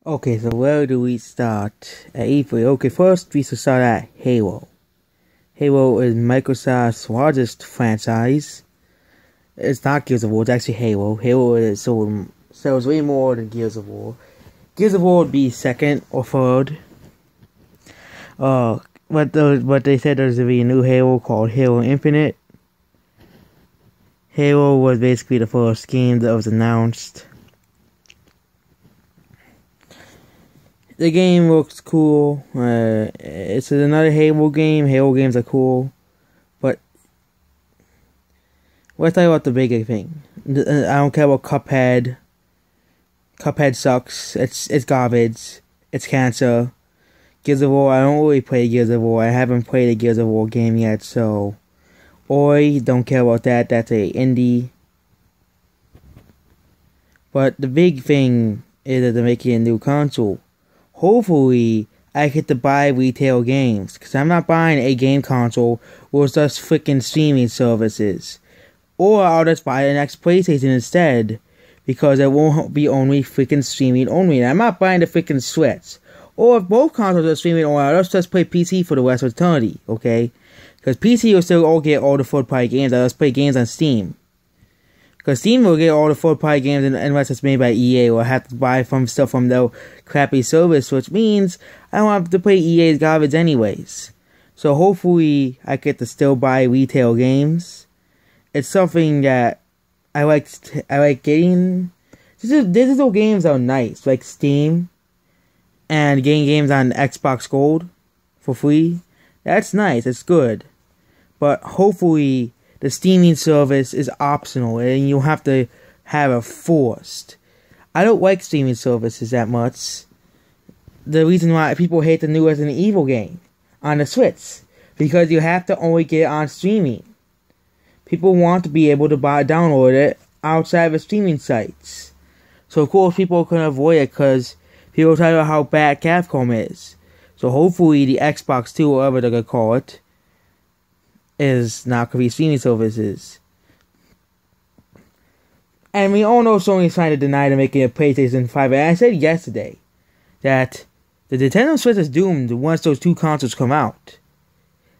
Okay, so where do we start? At E3. Okay, first we should start at Halo. Halo is Microsoft's largest franchise. It's not Gears of War, it's actually Halo. Halo sells way more than Gears of War. Gears of War would be second or third. But they said there's going to be a new Halo called Halo Infinite. Halo was basically the first game that was announced. The game looks cool. It's another Halo game. Halo games are cool. But let's talk about the bigger thing. I don't care about Cuphead. Cuphead sucks. It's garbage. It's cancer. Gears of War, I don't really play Gears of War. I haven't played a Gears of War game yet, so Oi, don't care about that. That's a indie. But the big thing is that they're making a new console. Hopefully, I get to buy retail games, because I'm not buying a game console with just freaking streaming services. Or I'll just buy the next PlayStation instead, because it won't be only freaking streaming only. And I'm not buying the freaking Switch. Or if both consoles are streaming only, I'll just play PC for the rest of eternity, okay? Because PC will still all get all the third-party games. I'll just play games on Steam. Because Steam will get all the third-party games unless it's made by EA, or I have to buy stuff from their crappy service, which means I don't have to play EA's garbage anyways. So hopefully I get to still buy retail games. It's something that I like getting. Digital games are nice, like Steam, and getting games on Xbox Gold for free. That's nice, it's good. But hopefully the streaming service is optional and you have to have it forced. I don't like streaming services that much. The reason why people hate the new Resident Evil game on the Switch, because you have to only get it on streaming. People want to be able to download it outside of streaming sites. So of course people can avoid it because people talk about how bad Capcom is. So hopefully the Xbox 2, whatever they're going to call it, is not going to be streaming services. And we all know Sony's trying to deny to making a PlayStation 5. And I said yesterday that the Nintendo Switch is doomed once those two consoles come out,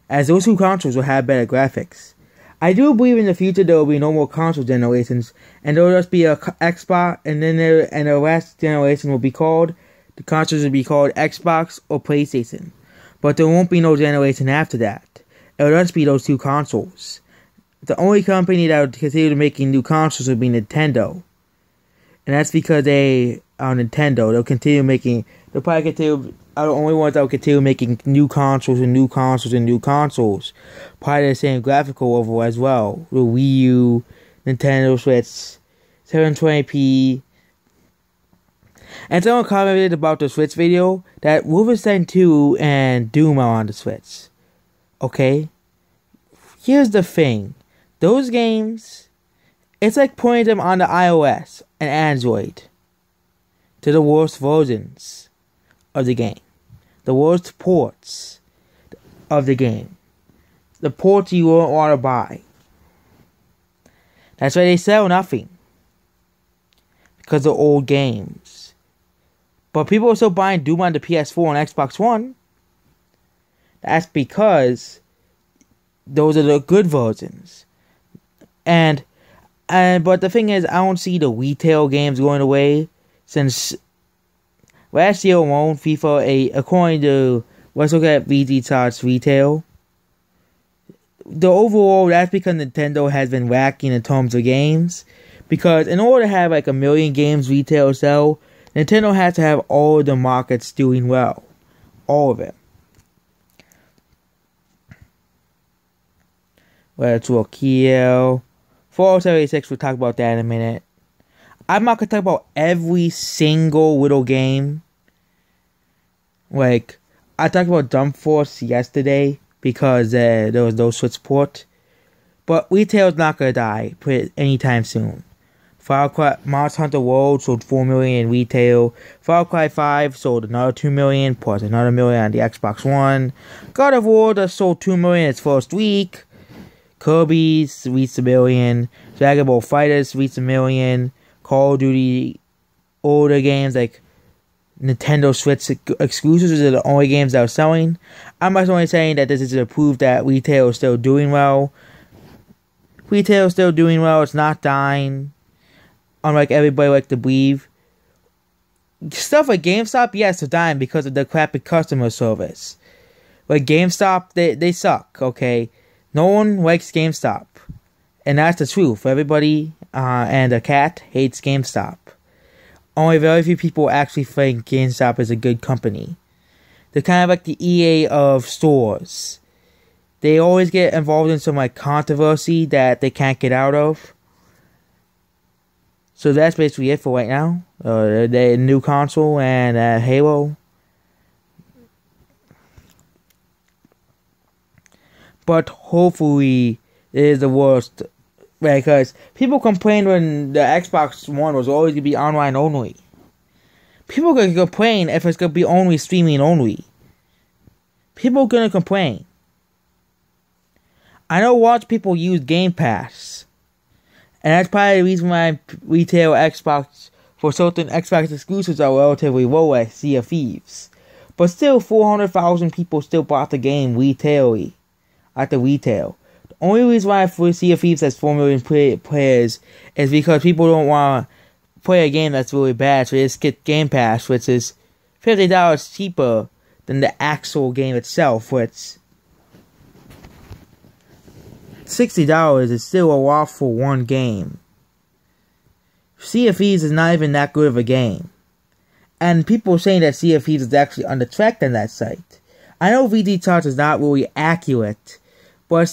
as those two consoles will have better graphics. I do believe in the future there will be no more console generations, and there will just be a Xbox, and then the last generation will be called, the consoles will be called Xbox or PlayStation. But there won't be no generation after that. It'll just be those two consoles. The only company that would continue making new consoles would be Nintendo. And that's because they are Nintendo. They'll probably continue, are the only ones that will continue making new consoles and new consoles and new consoles. Probably the same graphical level as well. The Wii U, Nintendo Switch, 720p. And someone commented about the Switch video that Wolfenstein 2 and Doom are on the Switch. Okay? Here's the thing. Those games, it's like putting them on the iOS and Android to the worst versions of the game. The worst ports of the game. The ports you won't want to buy. That's why they sell nothing. Because they're old games. But people are still buying Doom on the PS4 and Xbox One. That's because those are the good versions. But the thing is, I don't see the retail games going away, since last year alone, FIFA, according to, let's look at VG Charts retail. That's because Nintendo has been lacking in terms of games. Because in order to have like 1 million games retail sell, Nintendo has to have all of the markets doing well. All of it. Whether it's Kiel, Fallout 76, we'll talk about that in a minute. I'm not going to talk about every single little game. Like, I talked about Jump Force yesterday because there was no Switch port. But retail's not going to die anytime soon. Monster Hunter World sold 4 million in retail. Far Cry 5 sold another 2 million, plus another million on the Xbox One. God of War just sold 2 million its first week. Kirby's reached 1 million. Dragon Ball FighterZ reached 1 million. Call of Duty older games like Nintendo Switch exclusives are the only games that are selling. I'm just only saying that this is to prove that retail is still doing well. Retail is still doing well. It's not dying. Unlike everybody like to believe. Stuff like GameStop, yes, they're dying because of the crappy customer service. Like GameStop, they suck, okay? No one likes GameStop. And that's the truth. Everybody and a cat hates GameStop. Only very few people actually think GameStop is a good company. They're kind of like the EA of stores. They always get involved in some like controversy that they can't get out of. So that's basically it for right now. The new console and Halo. But hopefully it is the worst. Because people complained when the Xbox One was always going to be online only. People are going to complain if it's going to be only streaming only. People are going to complain. I know lots of people use Game Pass. And that's probably the reason why retail Xbox for certain Xbox exclusives are relatively low, like Sea of Thieves. But still, 400,000 people still bought the game retail at the retail. The only reason why Sea of Thieves has 4 million players is because people don't want to play a game that's really bad, so they just get Game Pass, which is $50 cheaper than the actual game itself, which $60 is still a lot for one game. Sea of Thieves is not even that good of a game. And people are saying that Sea of Thieves is actually undertracked on that site. I know VG Charts is not really accurate, but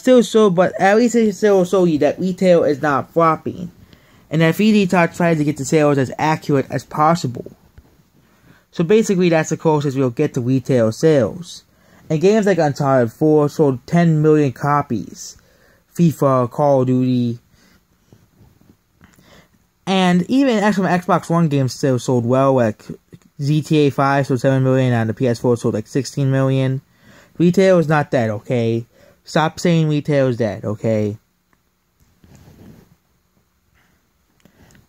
at least it still show you that retail is not flopping. And that VG Charts tries to get the sales as accurate as possible. So basically that's the closest we'll get to retail sales. And games like Uncharted 4 sold 10 million copies. FIFA, Call of Duty, and even some Xbox One games still sold well, like GTA 5 sold 7 million and the PS4 sold like 16 million. Retail is not dead, okay? Stop saying retail is dead, okay?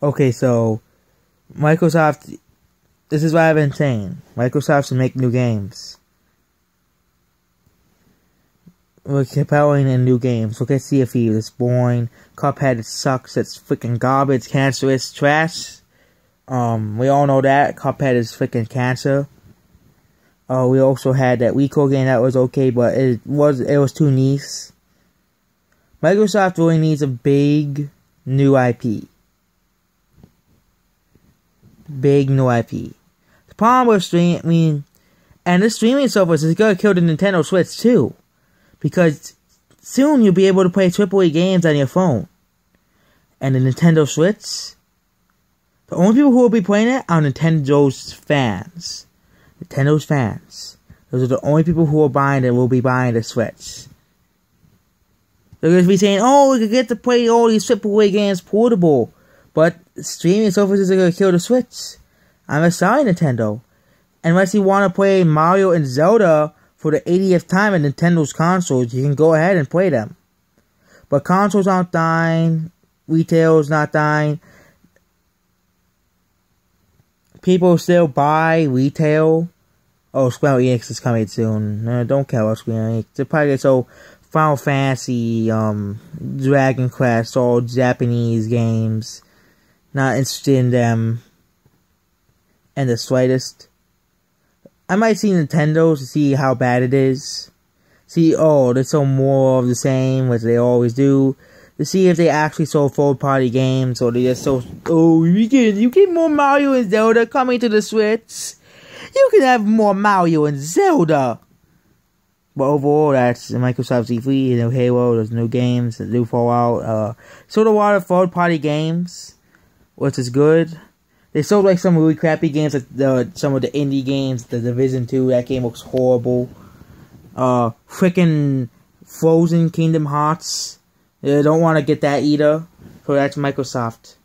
Okay, so Microsoft, this is what I've been saying. Microsoft should make new games. With compelling and new games. Look at Sea of Thieves, it's boring. Cuphead, it sucks, it's freaking garbage, cancerous, trash. We all know that. Cuphead is freaking cancer. We also had that Rico game that was okay, but it was too niche. Microsoft really needs a big new IP. Big new IP. The problem with streaming, and this streaming service is gonna kill the Nintendo Switch too. Because soon you'll be able to play AAA games on your phone. And the Nintendo Switch, the only people who will be playing it are Nintendo's fans. Nintendo's fans. Those are the only people who will be buying the Switch. They're going to be saying, oh, we can get to play all these AAA games portable. But streaming services are going to kill the Switch. I'm sorry, Nintendo. Unless you want to play Mario and Zelda for the 80th time in Nintendo's consoles, you can go ahead and play them. But consoles aren't dying. Retail is not dying. People still buy retail. Oh, Square Enix is coming soon. No, don't care about Square Enix. They're probably so Final Fantasy, Dragon Quest, all Japanese games. Not interested in them in the slightest. I might see Nintendo to see how bad it is. See, oh, they sold more of the same, which they always do. To see if they actually sold third-party games, or they just sold, oh, you get more Mario and Zelda coming to the Switch. You can have more Mario and Zelda. But overall, that's Microsoft's E3, new Halo, there's new games, there's new Fallout. Sold a lot of third-party games, which is good. They sold like some really crappy games, like some of the indie games, the Division 2, that game looks horrible. Freaking Frozen Kingdom Hearts. They don't want to get that either. So that's Microsoft.